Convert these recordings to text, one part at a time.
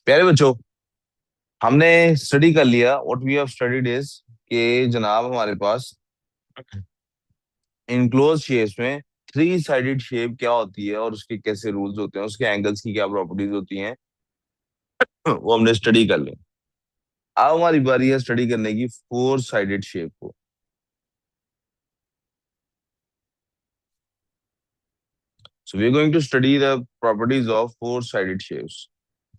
प्यारे बच्चों, हमने स्टडी कर लिया। What we have studied is कि जनाब हमारे पास इनक्लोज शेप्स में थ्री साइडेड शेप क्या होती है और उसके कैसे रूल्स होते हैं, उसके एंगल्स की क्या प्रॉपर्टीज होती हैं, वो हमने स्टडी कर ली। अब हमारी बारी है स्टडी करने की फोर साइडेड शेप को। So we are going to study the properties of four sided shapes.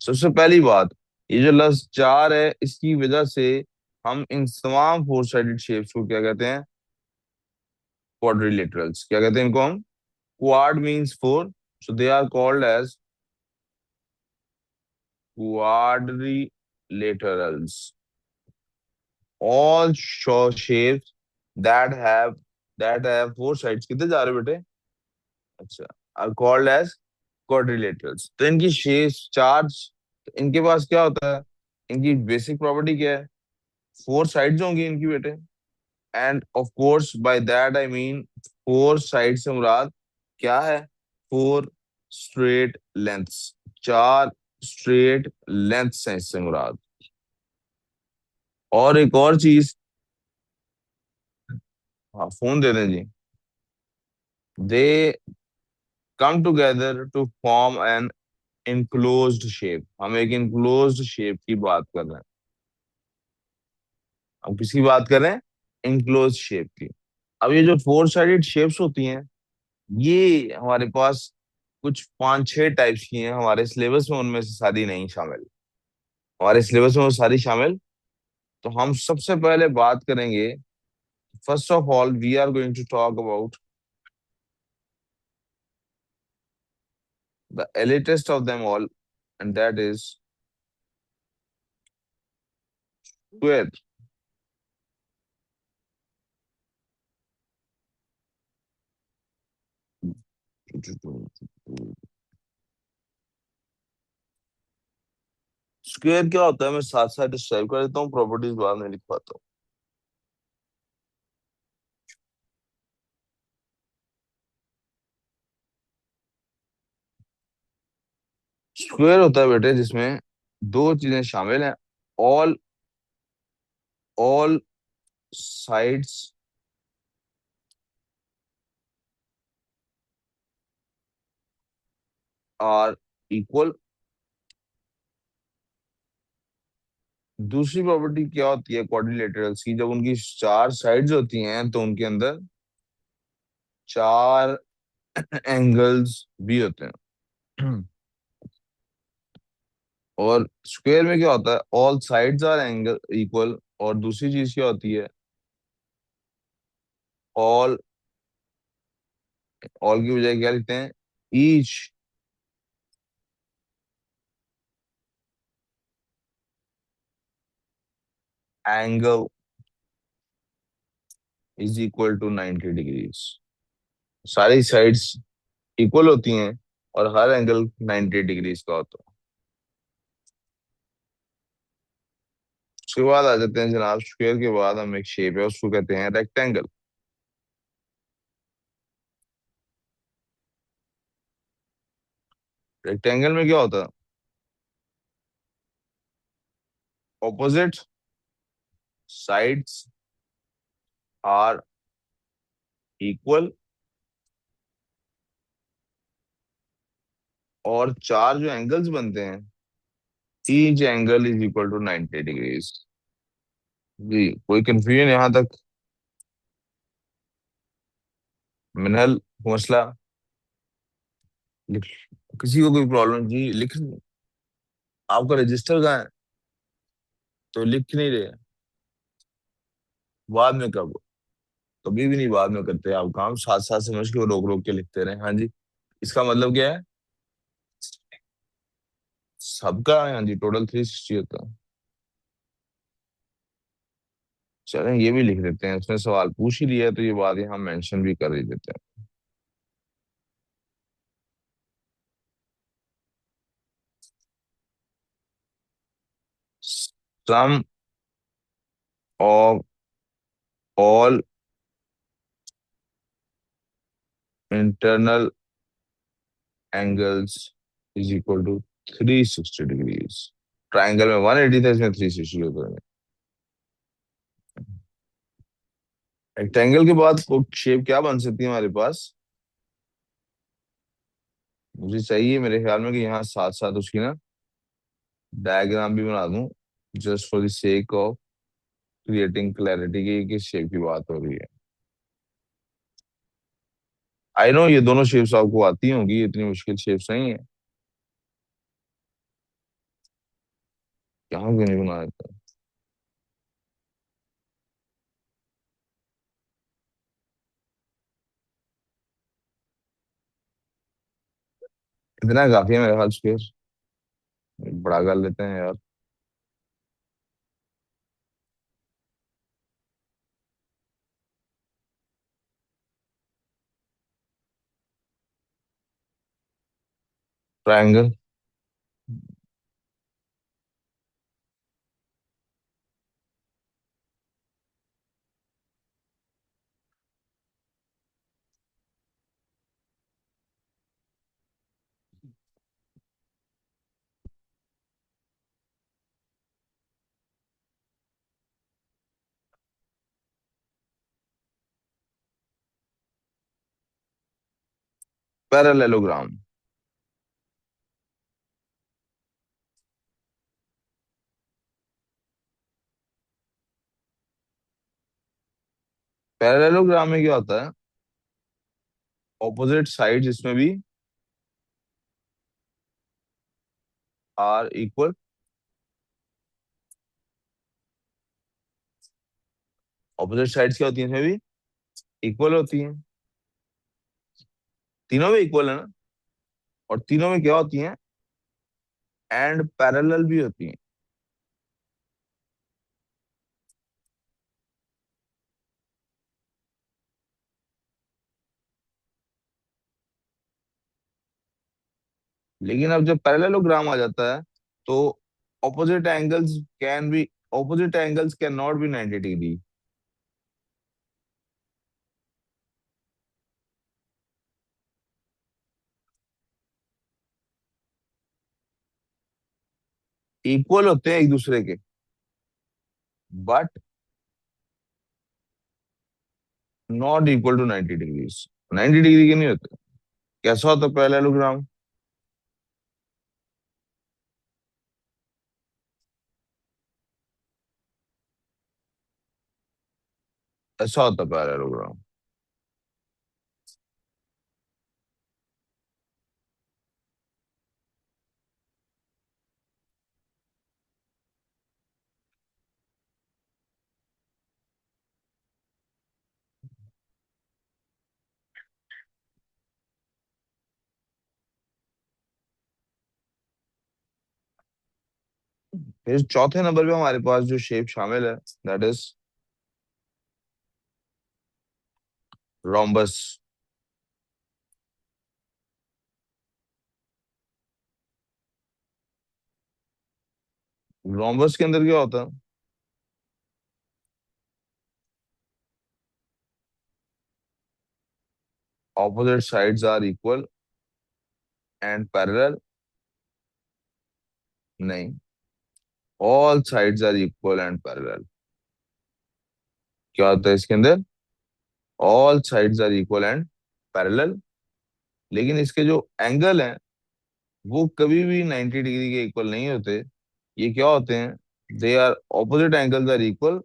सबसे पहली बात, ये जो लफ्ज चार है, इसकी वजह से हम इन तमाम फोर साइडेड शेप्स को क्या कहते हैं? क्वाड्रिलेटरल्स। क्या कहते हैं इनको हम? Quad means four, so they are called as quadrilaterals. All show shapes that have four sides. कितने जा रहे हो बेटे? अच्छा, are called as quadrilaterals. तो इनकी शेप्स चार, इनके पास क्या होता है? इनकी बेसिक प्रॉपर्टी क्या है? फोर साइड्स होंगी इनकी बेटे। End of course by that I mean, four side से मुराद क्या है? Four straight lengths. चार स्ट्रेट लेंथ्स हैं इससे मुराद। और एक और चीज। हाँ, फोन दे दें जी। They come together to form an enclosed shape. हम एक इनक्लोज्ड शेप की बात कर रहे हैं। हम किसकी बात कर रहे हैं? इनक्लोज्ड शेप की। अब ये जो फोर साइडेड शेप्स होती हैं, ये हमारे पास कुछ पांच छह टाइप्स की हैं। हमारे सिलेबस में उनमें से सारी नहीं शामिल। हमारे सिलेबस में वो सारी शामिल। तो हम सबसे पहले बात करेंगे। First of all we are going to talk about the elitest of them all, and that is square. Square क्या होता है, मैं साथ साथ डिस्क्राइब कर देता हूँ, प्रॉपर्टीज बाद में लिखवाता हूँ। स्क्वायर होता है बेटे जिसमें दो चीजें शामिल हैं। All all sides are equal. दूसरी प्रॉपर्टी क्या होती है क्वाड्रिलेटरल्स की? जब उनकी चार साइड्स होती हैं तो उनके अंदर चार एंगल्स भी होते हैं। और स्क्वायर में क्या होता है? All sides R angle equal. और दूसरी चीज क्या होती है? ऑल ऑल की बजाय क्या लिखते हैं? Each angle is equal to 90 degrees. सारी साइड्स इक्वल होती हैं और हर एंगल 90 डिग्रीज का होता है। उसके बाद आ जाते हैं जनाब, स्क्वायर के बाद हम एक शेप है उसको कहते हैं रेक्टेंगल। रेक्टेंगल में क्या होता है? ऑपोजिट साइड्स आर इक्वल, और चार जो एंगल्स बनते हैं, each angle is equal to 90 degrees. जी, कोई कंफ्यूजन यहाँ तक? मिनहल, मसला? लिख, किसी को कोई प्रॉब्लम जी? लिख, आपका रजिस्टर कहाँ है? तो लिख नहीं रहे? बाद में कब? कभी भी नहीं बाद में करते आप काम, साथ साथ समझ के वो रोक रोक के लिखते रहे। हाँ जी, इसका मतलब क्या है? सबका? हाँ जी, टोटल 360 होता है। चलें, ये भी लिख देते हैं, उसने सवाल पूछ ही लिया है तो ये बात यहाँ मेंशन भी कर ही देते हैं। Sum of all internal angles is equal to 360 degrees. Triangle में 180 था, इसमें 360 होता है। रेक्टेंगल के बाद शेप क्या बन सकती है हमारे पास? मुझे चाहिए मेरे ख्याल में कि यहाँ साथ साथ उसकी ना डायग्राम भी बना दूं, just for the sake of creating clarity की किस शेप की बात हो रही है। आई नो ये दोनों शेप्स आपको आती होंगी, इतनी मुश्किल शेप्स नहीं है। यहाँ क्यों नहीं बनाया था? इतना काफी है मेरे ख्याल स्क्वायर। बड़ा कर लेते हैं यार। ट्रायंगल। पैरेललोग्राम। पैरेललोग्राम में क्या होता है? ऑपोजिट साइड्स इसमें भी आर इक्वल। ऑपोजिट साइड्स क्या होती हैं इसमें भी? इक्वल होती हैं। तीनों में इक्वल है ना? और तीनों में क्या होती हैं? एंड पैरेलल भी होती हैं। लेकिन अब जब पैरेललोग्राम आ जाता है तो opposite angles can be opposite angles can not be 90 degree. Equal होते हैं एक दूसरे के, but not equal to 90 degrees. 90 degree के नहीं होते। कैसा होता है पैरेललोग्राम? ऐसा होता है पैरेललोग्राम। फिर चौथे नंबर पे हमारे पास जो शेप शामिल है, दैट इज रोम्बस। रोम्बस के अंदर क्या होता है? Opposite sides are equal and parallel. नहीं, all sides are equal and parallel. क्या होता है इसके अंदर? All sides are equal and parallel. लेकिन इसके जो एंगल हैं वो कभी भी 90 डिग्री के इक्वल नहीं होते। ये क्या होते हैं? They are opposite angles are equal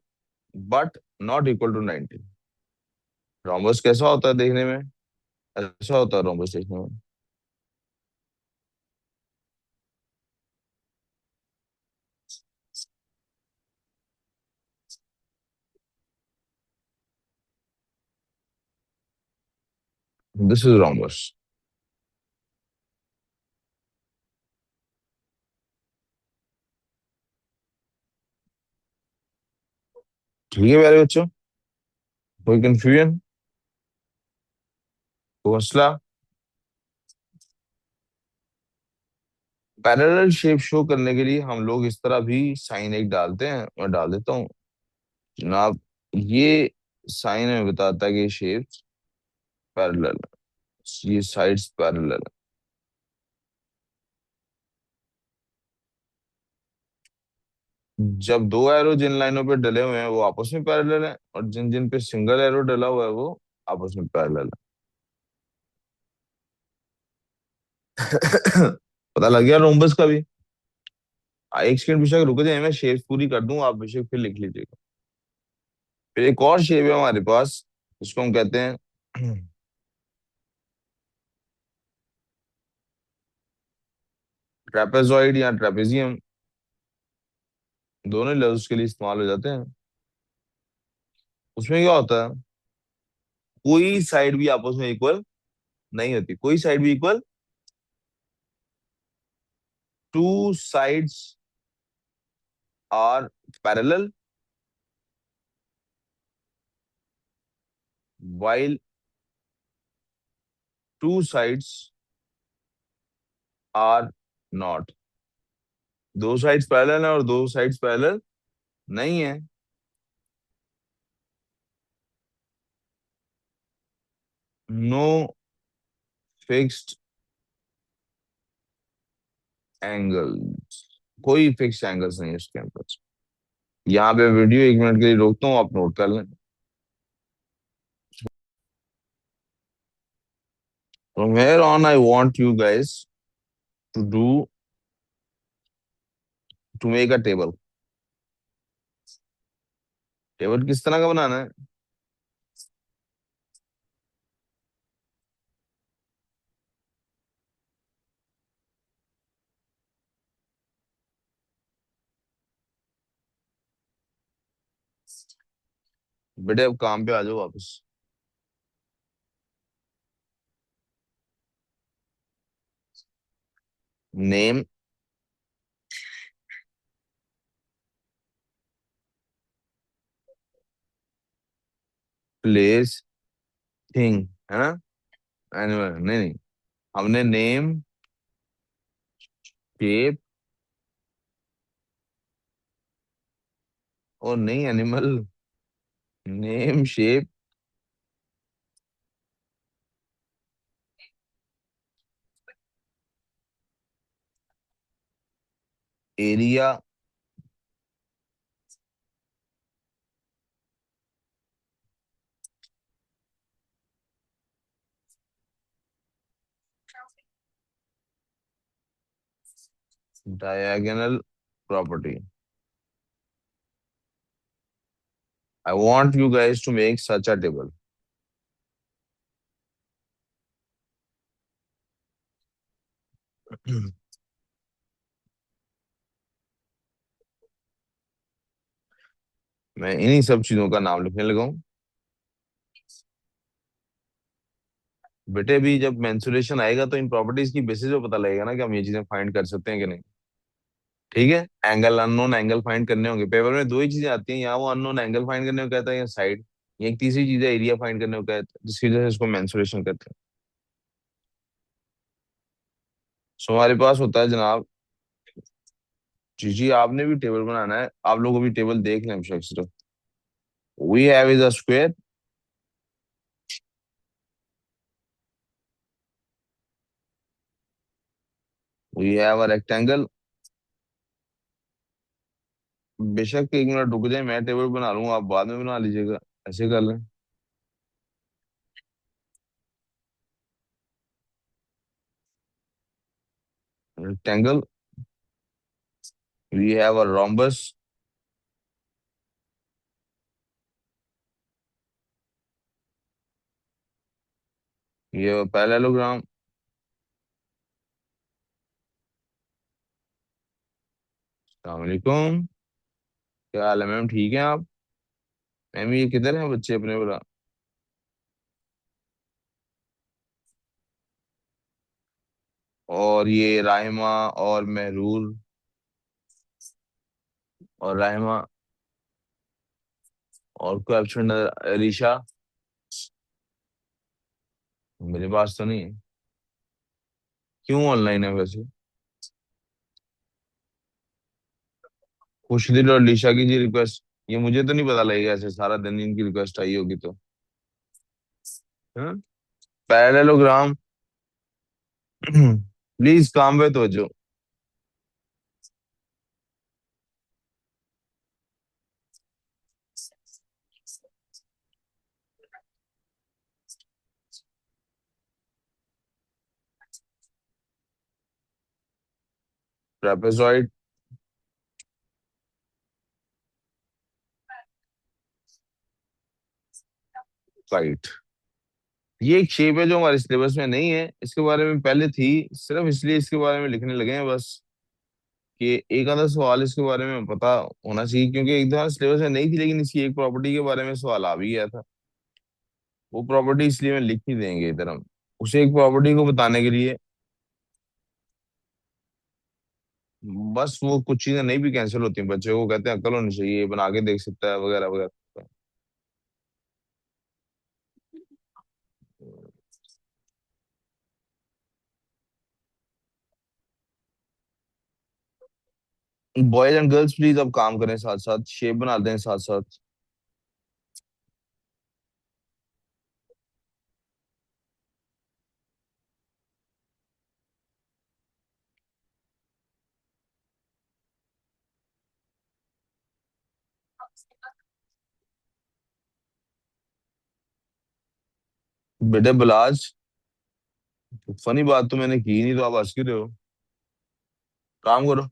but not equal to 90। Rhombus कैसा होता है देखने में? ऐसा होता है रोम्बस देखने में। This is rhombus. ठीक है प्यारे बच्चों, कोई कंफ्यूजन, कोई मसला? पैरेलल शेप शो करने के लिए हम लोग इस तरह भी साइन एक डालते हैं, मैं डाल देता हूँ जनाब। ये साइन हमें बताता है कि शेप पैरेलल, ये साइड्स पैरेलल। जब दो एरो जिन लाइनों पे डले हुए हैं वो आपस में पैरेलल है, और जिन जिन पे सिंगल एरो डला हुआ है वो आपस में पैरेलल है। पता लग गया रोम्बस का भी। एक सेकंड बेशक रुक जाए, मैं शेप पूरी कर दूं, आप बेशक फिर लिख लीजिएगा। फिर एक और शेप है हमारे पास, इसको हम कहते हैं ट्रेपेजॉइड या ट्रेपेजियम। दोनों लफ्ज के लिए इस्तेमाल हो जाते हैं। उसमें क्या होता है, कोई साइड भी आपस में इक्वल नहीं होती, कोई साइड भी equal, two sides are parallel while two sides are not. दो साइड्स पैरेलल है और दो साइड्स पैरेलल नहीं है। नो फिक्स्ड एंगल, कोई फिक्स एंगल्स नहीं है उसके अंदर। यहाँ पे वीडियो एक मिनट के लिए रोकता हूँ, आप नोट कर लें। From here on, I want you guys to make a table. Table किस तरह का बनाना है? बेटे अब काम पे आ जाओ वापस। नेम, प्लेस, थिंग, है ना? एनिमल नहीं नहीं, हमने नेम, शेप, और नहीं animal, name shape, area, diagonal property. I want you guys to make such a table. मैं इन्हीं सब चीजों का नाम लिखने लगा हूँ। बेटे भी जब मेंसुरेशन आएगा तो इन प्रॉपर्टीज की बेसिस पे पता लगेगा ना कि हम ये चीजें फाइंड कर सकते हैं कि नहीं। ठीक है, एंगल, अननोन एंगल फाइंड करने होंगे। पेपर में दो ही चीजें आती हैं, यहाँ वो अननोन एंगल फाइंड करने को कहता है या साइड, ये एक तीसरी चीज है एरिया फाइंड करने को कहता है, जिसकी वजह से इसको मेंसुरेशन कहते हैं। सो हमारे पास होता है जनाब, जी जी, आपने भी टेबल बनाना है, आप लोग अभी टेबल देख लें सिर्फ। We have is a square, we have a rectangle. बेशक एक मिनट रुक जाए, मैं टेबल बना लूंगा, आप बाद में बना लीजिएगा, ऐसे कर लें। Rectangle, we have a rhombus, ये पैरेललोग्राम। अस्सलाम वालेकुम, क्या हाल है मैम, ठीक है आप? मैम ये किधर हैं बच्चे अपने बोला? और ये राहिमा और महरूर, और राहिमा, और कोई ऑप्शन? अलीशा? मेरे पास तो नहीं है। क्यों ऑनलाइन है वैसे? खुशदिल और अलीशा की जी रिक्वेस्ट, ये मुझे तो नहीं पता लगेगा, ऐसे सारा दिन इनकी रिक्वेस्ट आई होगी तो। हाँ, पैरेललोग्राम। प्लीज काम पे तो जो। ट्रेपेजॉइड। राइट। ये एक शेप है जो हमारे सिलेबस में नहीं है, इसके बारे में पहले थी, सिर्फ इसलिए इसके बारे में लिखने लगे हैं बस, कि एक आधा सवाल इसके बारे में पता होना चाहिए, क्योंकि एक दफा सिलेबस में नहीं थी लेकिन इसकी एक प्रॉपर्टी के बारे में सवाल आ भी गया था। वो प्रॉपर्टी इसलिए मैं लिख ही देंगे इधर हम, उसे एक प्रॉपर्टी को बताने के लिए। बस वो कुछ चीजें नहीं भी कैंसिल होती हैं, बच्चे को कहते हैं अक्ल होनी चाहिए, ये बना के देख सकता है वगैरह वगैरह। बॉयज एंड गर्ल्स प्लीज अब काम करें, साथ साथ शेप बनाते हैं साथ साथ। बेटे बिलाज, फनी बात तो मैंने की नहीं तो आप हंस क्यों रहे हो? काम करो।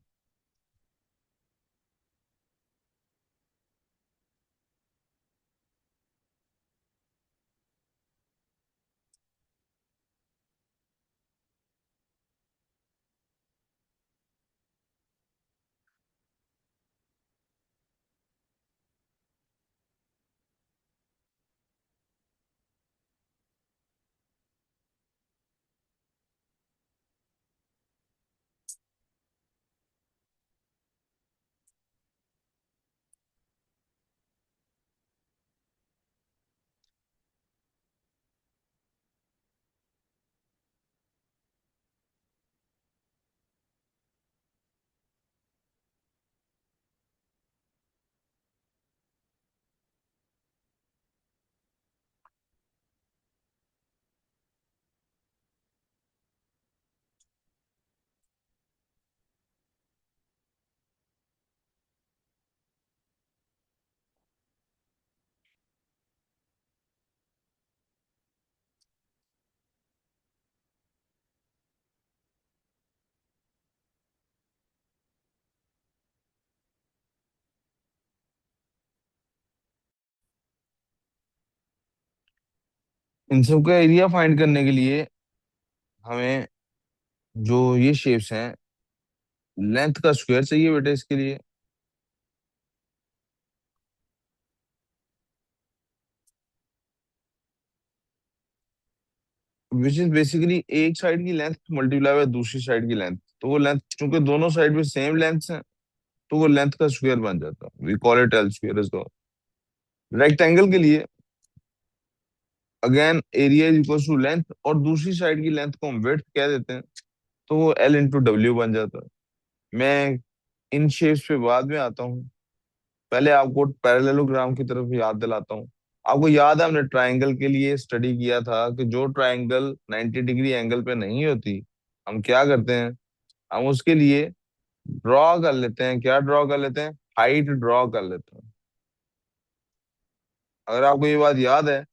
इन सब का एरिया फाइंड करने के लिए हमें जो ये शेप्स हैं, लेंथ का स्क्वायर चाहिए बेटे इसके लिए। विच इज बेसिकली एक साइड की लेंथ मल्टीप्लाई बाय दूसरी साइड की लेंथ, तो वो लेंथ चूंकि दोनों साइड में सेम लेंथ है तो वो लेंथ का स्क्वायर बन जाता है, we call it L square is. Rectangle के लिए again area is equal to length, और दूसरी साइड की लेंथ को हम विड्थ कह देते हैं, तो वो एल इंटू डब्ल्यू बन जाता है। मैं इन शेप्स पे बाद में आता हूँ, पहले आपको पैरेललोग्राम की तरफ याद दिलाता हूँ। आपको याद है हमने ट्रायंगल के लिए स्टडी किया था कि जो ट्रायंगल 90 डिग्री एंगल पे नहीं होती, हम क्या करते हैं, हम उसके लिए ड्रॉ कर लेते हैं, क्या ड्रॉ कर लेते हैं, हाइट ड्रॉ कर लेते हैं। अगर आपको ये बात याद है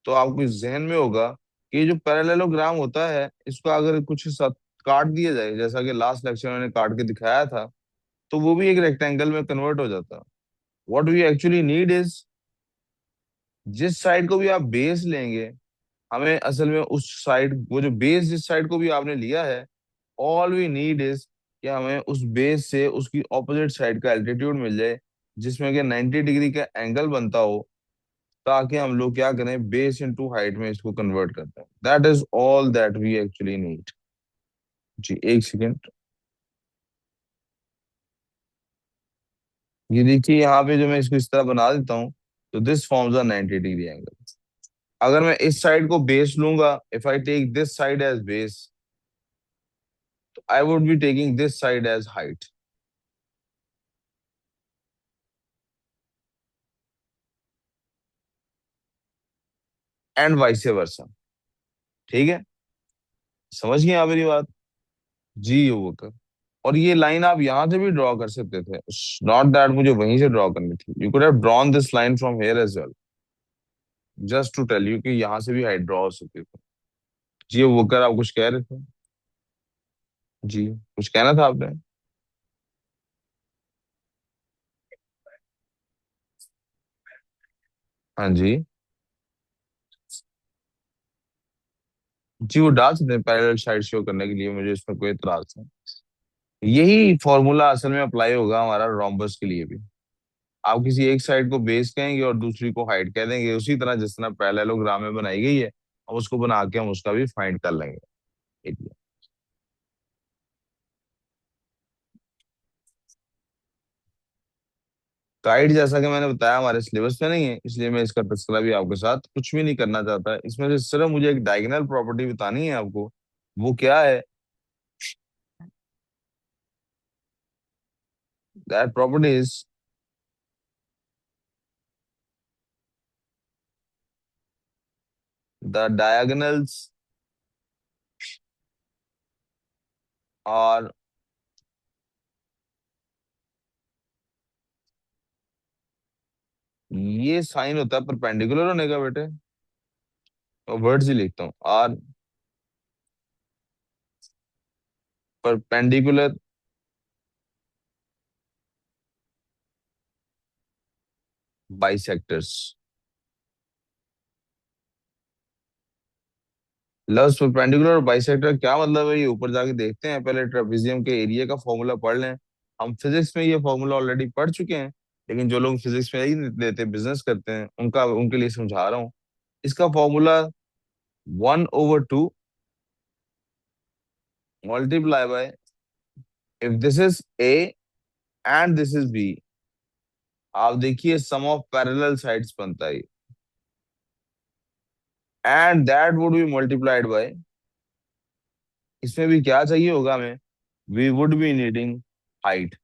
तो आपको इस जहन में होगा कि ये जो पैरेललोग्राम होता है इसको अगर कुछ हिस्सा काट दिया जाए, जैसा कि लास्ट लेक्चर में मैंने काट के दिखाया था, तो वो भी एक रेक्टेंगल में कन्वर्ट हो जाता है। What we actually need is, जिस साइड को भी आप बेस लेंगे, हमें असल में उस साइड, वो जो बेस जिस साइड को भी आपने लिया है, ऑल वी नीड इज कि हमें उस बेस से उसकी ऑपोजिट साइड का एल्टीट्यूड मिल जाए, जिसमें कि 90 डिग्री का एंगल बनता हो, ताकि हम लोग क्या करें, बेस इनटू हाइट में इसको कन्वर्ट करते हैं। That is all that we actually need. जी एक सेकेंड। ये देखिए यहाँ पे जो मैं इसको इस तरह बना देता हूँ, तो this forms a 90 degree angle. अगर मैं इस साइड को बेस लूंगा, if I take this side as base, तो I would be taking this side as height, and vice versa. ठीक है, समझ गए आप मेरी बात? जी वो कर। और ये लाइन आप यहाँ से भी ड्रॉ कर सकते थे, नॉट दैट मुझे वहीं से ड्रॉ करनी थी, you could have drawn this line from here as well, just to tell you कि यहाँ से भी हाइट ड्रॉ हो सकती थी। जी वो कर, आप कुछ कह रहे थे? जी कुछ कहना था आपने? हाँ जी। जी वो डाल सकते हैं पैरेलल साइड शो करने के लिए, मुझे इसमें कोई इतराज नहीं। यही फॉर्मूला असल में अप्लाई होगा हमारा रोम्बस के लिए भी। आप किसी एक साइड को बेस कहेंगे और दूसरी को हाइट कह देंगे, उसी तरह जिस तरह पैरेललोग्राम में बनाई गई है, अब उसको बना के हम उसका भी फाइंड कर लेंगे एरिया। काइट जैसा कि मैंने बताया हमारे सिलेबस में नहीं है, इसलिए मैं इसका तस्करा भी आपके साथ कुछ भी नहीं करना चाहता। इसमें से सिर्फ मुझे एक डायगोनल प्रॉपर्टी बतानी है आपको। वो क्या है? That property is the diagonals और ये साइन होता है परपेंडिकुलर होने का बेटे। और वर्ड्स ही लिखता हूँ, are perpendicular bisectors. Loves perpendicular और बाइसेक्टर क्या मतलब है, ये ऊपर जाके देखते हैं। पहले ट्रेपेजियम के एरिया का फॉर्मूला पढ़ लें। हम फिजिक्स में ये फॉर्मूला ऑलरेडी पढ़ चुके हैं, लेकिन जो लोग फिजिक्स में नहीं लेते, बिजनेस करते हैं, उनका उनके लिए समझा रहा हूँ। इसका formula 1/2 multiply by, if this is A and this is B, आप देखिए सम ऑफ पैरेलल साइड्स बनता है, and that would be multiplied by, इसमें भी क्या चाहिए होगा हमें, we would be needing height,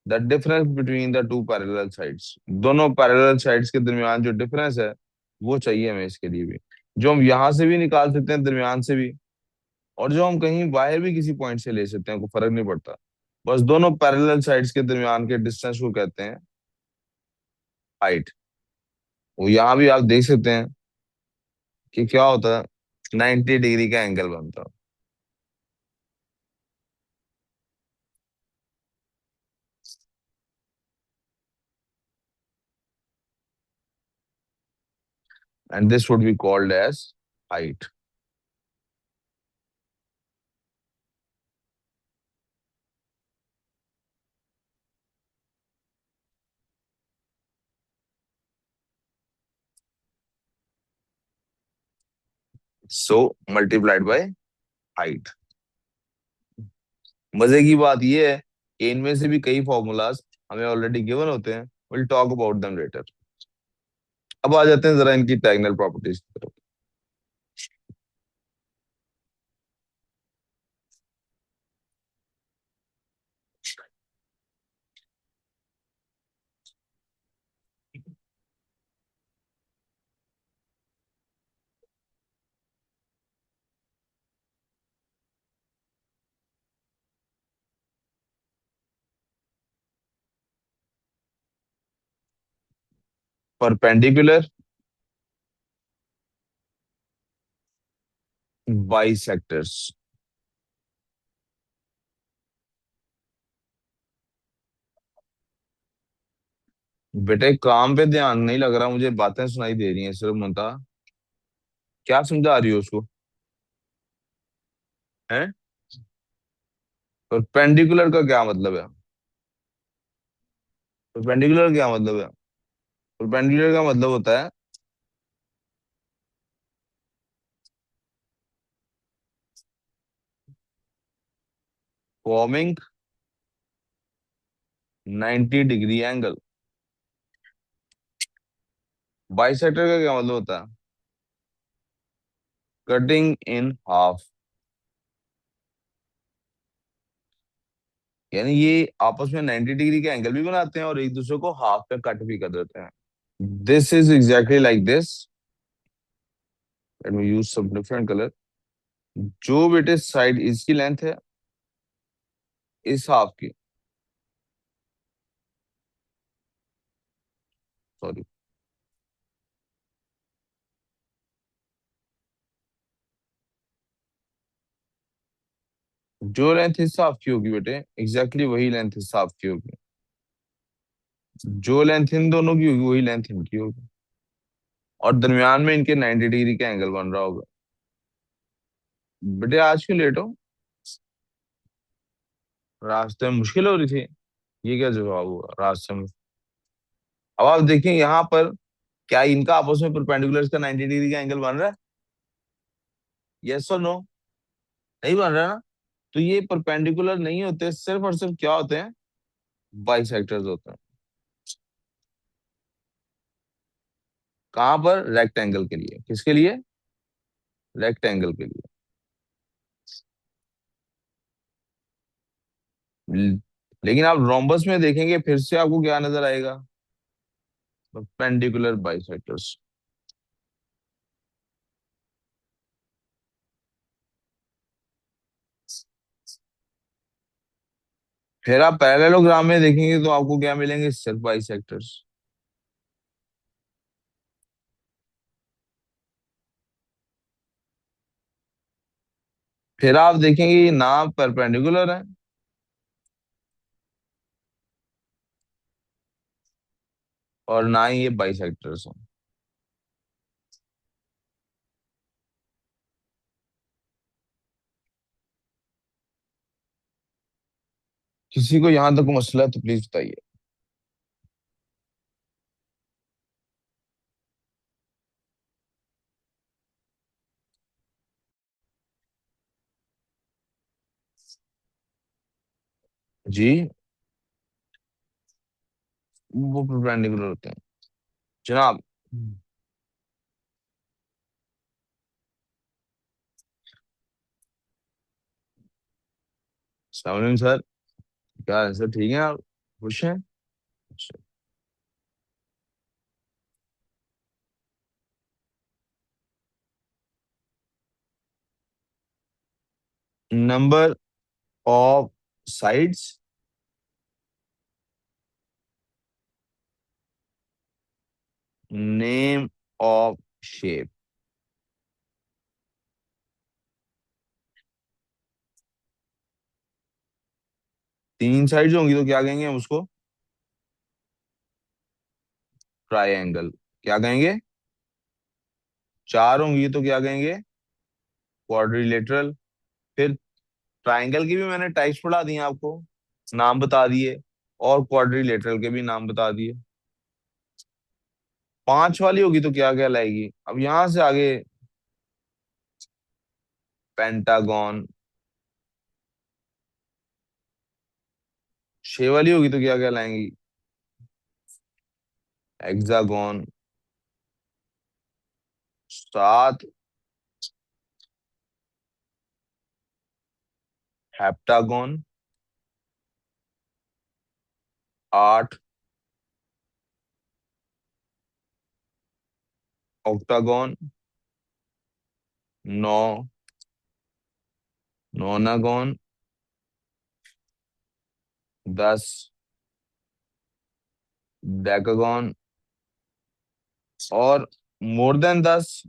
the difference between the two parallel sides, दोनों पैरेलल साइड्स के दरमियान जो डिफरेंस है वो चाहिए हमें इसके लिए भी, जो हम यहां से भी निकाल सकते हैं दरमियान से भी, और जो हम कहीं बाहर भी किसी पॉइंट से ले सकते हैं, कोई फर्क नहीं पड़ता। बस दोनों पैरेलल साइड्स के दरमियान के डिस्टेंस को कहते हैं हाइट। वो यहाँ भी आप देख सकते हैं कि क्या होता है, 90 डिग्री का एंगल बनता है। And this would be called as height. So multiplied by height. मजे की बात यह है कि इनमें से भी कई फॉर्मूलाज हमें ऑलरेडी गिवन होते हैं। Will talk about them later. अब आ जाते हैं जरा इनकी डायगोनल प्रॉपर्टीज की तरफ। Perpendicular bisectors. बेटे काम पे ध्यान नहीं लग रहा, मुझे बातें सुनाई दे रही हैं सिर्फ मुंता। क्या समझा रही हो उसको? है परपेंडिकुलर का क्या मतलब है? परपेंडिकुलर क्या मतलब है? परपेंडिकुलर का मतलब होता है फॉर्मिंग 90 डिग्री एंगल। बाइसेक्टर का क्या मतलब होता है? Cutting in half. यानी ये आपस में 90 डिग्री का एंगल भी बनाते हैं और एक दूसरे को हाफ पे कट भी कर देते हैं। This is exactly like this. Let me use some different colour. जो बेटे साइड इसकी लेंथ है इस हाफ की, सॉरी, जो लेंथ इस हाफ की होगी बेटे एग्जैक्टली वही लेंथ इस हाफ की होगी। जो लेंथ इन दोनों की होगी वही लेंथ इनकी होगी। और दरमियान में इनके 90 डिग्री का एंगल बन रहा होगा। बेटे आज क्यों लेट हो? रास्ते में मुश्किल हो रही थी? ये क्या जवाब हुआ, रास्ते में? अब आप देखिए यहाँ पर, क्या इनका आपस में परपेंडिकुलर का 90 डिग्री का एंगल बन रहा है? यस और नो? नहीं बन रहा ना। तो ये परपेंडिकुलर नहीं होते, सिर्फ और सिर्फ क्या होते हैं? बाइसेक्टर्स होते हैं। कहाँ पर? रेक्टेंगल के लिए। किसके लिए? रेक्टेंगल के लिए। ल- लेकिन आप रोम्बस में देखेंगे फिर से आपको क्या नजर आएगा? Perpendicular bisectors. फिर आप पैरेललोग्राम में देखेंगे तो आपको क्या मिलेंगे? सिर्फ बाइसेक्टर्स। फिर आप देखेंगे ये ना परपेंडिकुलर है और ना ही ये बाइसेक्टर्स हैं। किसी को यहां तक मसला है तो प्लीज बताइए। जी, वो परपेंडिकुलर होते हैं जनाब। सर, क्या आंसर ठीक है? आप खुश हैं? Number of sides, name of shape. 3 sides होंगी तो क्या कहेंगे हम उसको? ट्राइंगल। क्या कहेंगे? 4 होंगी तो क्या कहेंगे? क्वाड्रिलेटरल। फिर ट्राइंगल की भी मैंने टाइप्स पढ़ा दिए आपको, नाम बता दिए, और क्वाड्रिलेटरल के भी नाम बता दिए। 5 वाली होगी तो क्या कहलाएगी? अब यहां से आगे, पेंटागन। 6 वाली होगी तो क्या कहलाएंगी? हेक्सागोन। 7 हेप्टागोन। 8 ऑक्टागोन। 9 नोनागोन। 10 डेकागोन। और मोर देन 10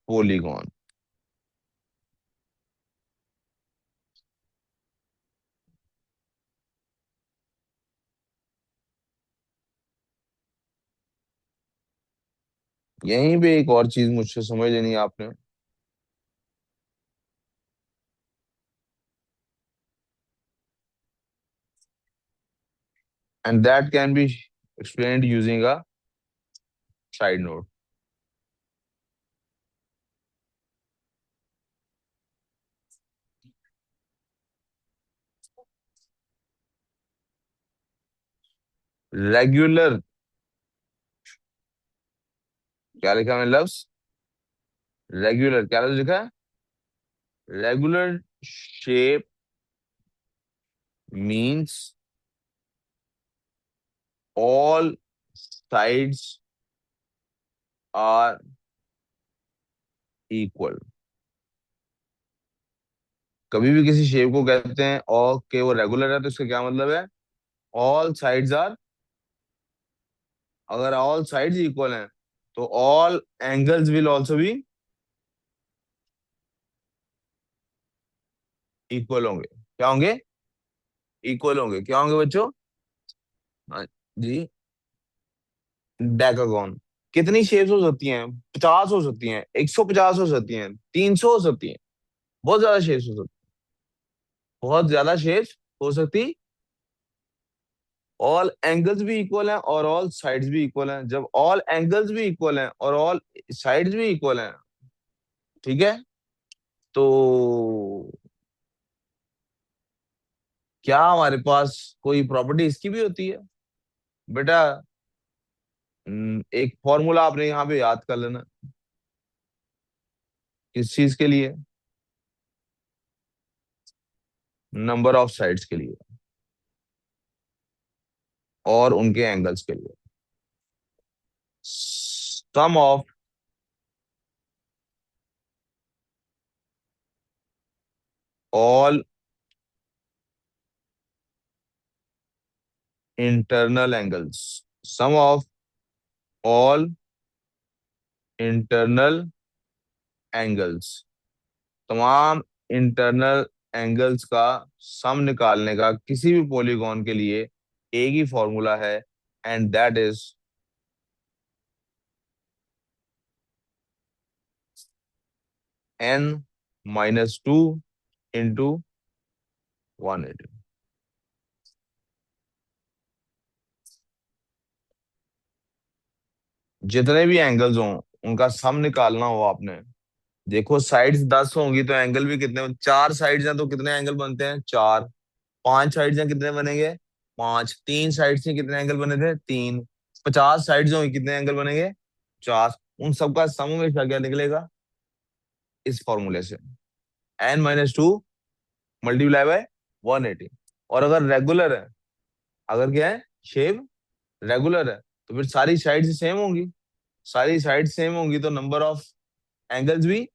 पोलीगोन। यहीं पे एक और चीज मुझसे समझ लेनी है आपने। And that can be explained using a side note. Regular. क्या लिखा है लफ्स? रेगुलर क्या लिखा है? Regular shape means all sides are equal. कभी भी किसी शेप को कहते हैं और कि वो रेगुलर है तो इसका क्या मतलब है? ऑल साइड्स आर, अगर ऑल साइड्स इक्वल हैं तो all angles will also be equal होंगे। क्या होंगे? इक्वल होंगे। क्या होंगे बच्चों? हाँ जी। डेकागोन। कितनी शेप्स हो सकती हैं? 50 हो सकती हैं, 150 हो सकती हैं, 300 हो सकती हैं। बहुत ज्यादा शेप्स हो सकती, बहुत ज्यादा शेप्स हो सकती। ऑल एंगल्स भी इक्वल हैं और ऑल साइड्स भी इक्वल हैं। जब ऑल एंगल्स भी इक्वल हैं और ऑल साइड्स भी इक्वल हैं, ठीक है, तो क्या हमारे पास कोई प्रॉपर्टी इसकी भी होती है बेटा? एक फॉर्मूला आपने यहाँ पे याद कर लेना। किस चीज के लिए? नंबर ऑफ साइड्स के लिए और उनके एंगल्स के लिए। Sum of all internal angles. Sum of all internal angles. तमाम इंटरनल एंगल्स का सम निकालने का किसी भी पॉलीगॉन के लिए एक ही फॉर्मूला है, and that is n-2 into 180। जितने भी एंगल्स हों उनका सम निकालना हो आपने। देखो साइड्स 10 होंगी तो एंगल भी कितने, चार साइड्स हैं तो कितने एंगल बनते हैं? चार। पांच साइड्स हैं, कितने बनेंगे? पांच। तीन साइड्स से कितने एंगल बने थे? तीन। 50 साइड्स होंगी, कितने एंगल बनेंगे? 50। उन सबका सम हमेशा क्या निकलेगा? इस फॉर्मूले से, n-2 मल्टीप्लाई बाय 180। और अगर रेगुलर है, अगर क्या है, शेप रेगुलर है, तो फिर सारी साइड्स सेम होंगी। सारी साइड सेम होंगी तो नंबर ऑफ एंगल्स भी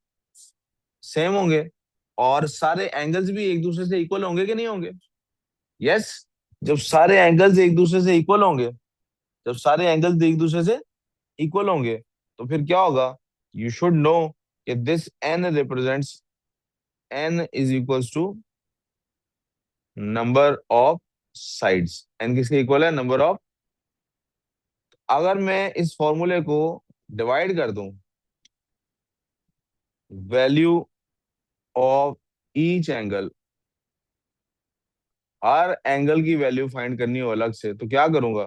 सेम होंगे। और सारे एंगल्स भी एक दूसरे से इक्वल होंगे कि नहीं होंगे? यस। जब सारे एंगल्स एक दूसरे से इक्वल होंगे, जब सारे एंगल्स एक दूसरे से इक्वल होंगे, तो फिर क्या होगा? यू शुड नो कि this N represents, N is equals to number of sides. N किसके इक्वल है? Number of. अगर मैं इस फॉर्मूले को डिवाइड कर दूं, वैल्यू ऑफ ईच एंगल, हर एंगल की वैल्यू फाइंड करनी हो अलग से, तो क्या करूंगा?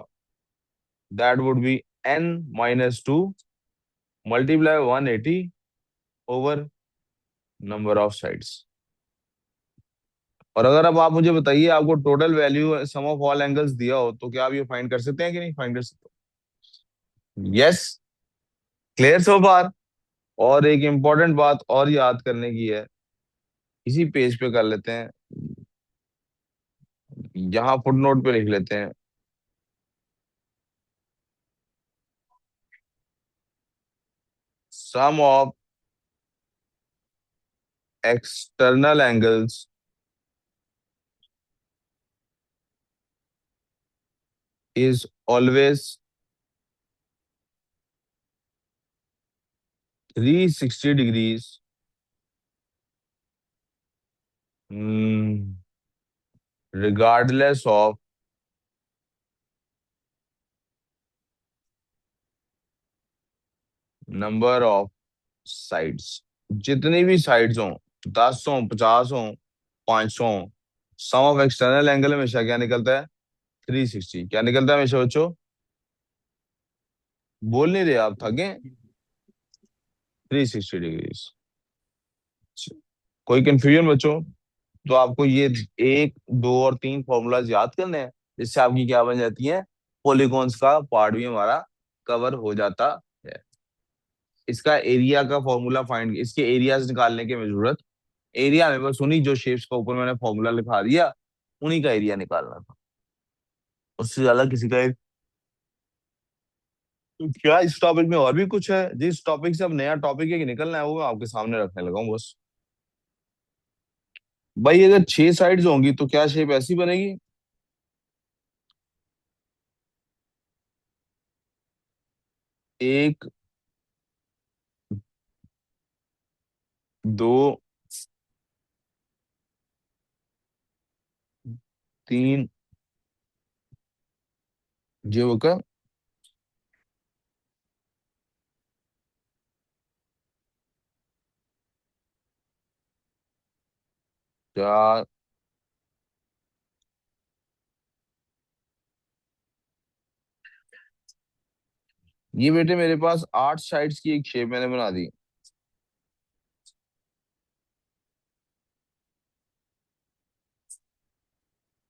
That would be n-2 multiply 180 over number of sides. और अगर अब आप मुझे बताइए, आपको total value sum of all angles दिया हो, तो क्या आप ये फाइंड कर सकते हैं कि नहीं फाइंड कर सकते? यस। क्लियर सो फार? और एक इंपॉर्टेंट बात और याद करने की है, इसी पेज पे कर लेते हैं, यहाँ फुटनोट पे लिख लेते हैं। Sum of external angles is always 360 degrees regardless of number of sides. जितनी भी साइड्स हों, 10 हो, 50 हो, 500 हो, सम ऑफ एक्सटर्नल एंगल हमेशा क्या निकलता है? 360। क्या निकलता है हमेशा बच्चों? बोल नहीं रहे आप, थके? 360 डिग्रीज। कोई कंफ्यूजन बच्चों? तो आपको ये एक, दो और तीन फॉर्मूलाज याद करने हैं, जिससे आपकी क्या बन जाती है, पॉलीगॉन्स का पार्ट भी हमारा कवर हो जाता है। इसका एरिया का फॉर्मूला फाइंड, इसके एरियाज निकालने की हमें जरूरत, एरिया में बस उन्हीं जो शेप्स का ऊपर मैंने फॉर्मूला लिखा दिया, उन्हीं का एरिया निकालना था। उससे ज्यादा किसी का तो क्या इस टॉपिक में और भी कुछ है? जिस टॉपिक से अब नया टॉपिक है कि निकलना है, वो मैं आपके सामने रखने लगा हूँ बस। भाई अगर 6 साइड्स होंगी तो क्या शेप ऐसी बनेगी? एक, दो, तीन, ये होगा क्या? ये बेटे मेरे पास 8 साइड्स की एक शेप मैंने बना दी।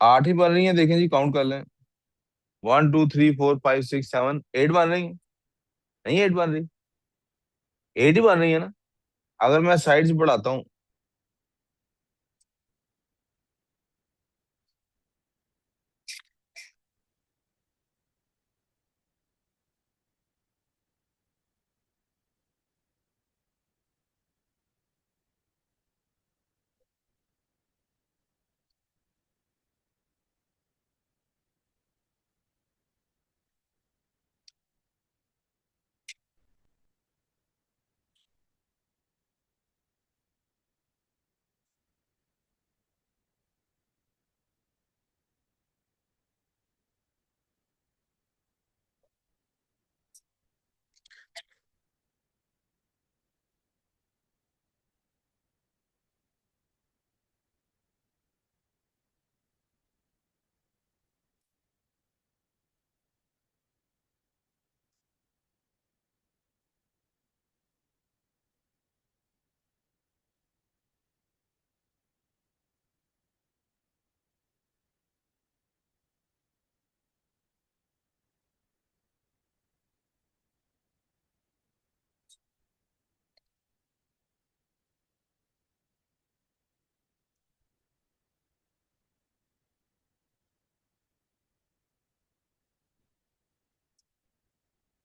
8 ही बन रही है, देखें जी, काउंट कर लें। 1 2 3 4 5 6 7, 8 बन रही है। नहीं, 8 बन रही। 8 ही बन रही है ना। अगर मैं साइड्स बढ़ाता हूँ।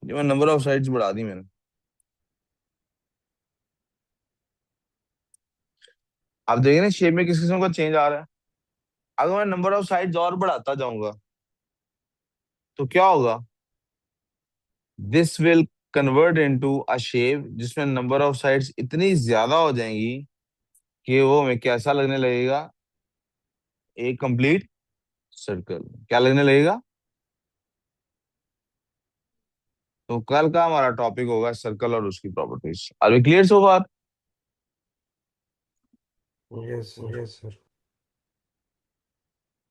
ये मैं नंबर ऑफ साइड्स बढ़ा दी मैंने। आप देखें ना शेप में किस किस्म का चेंज आ रहा है। अगर मैं नंबर ऑफ साइड्स और बढ़ाता जाऊंगा तो क्या होगा? This will convert into a shape जिसमें नंबर ऑफ साइड्स इतनी ज्यादा हो जाएंगी कि वो हमें कैसा लगने लगेगा? एक कंप्लीट सर्कल। क्या लगने लगेगा? तो कल का हमारा टॉपिक होगा सर्कल और उसकी properties. Are we clear so far? Yes sir.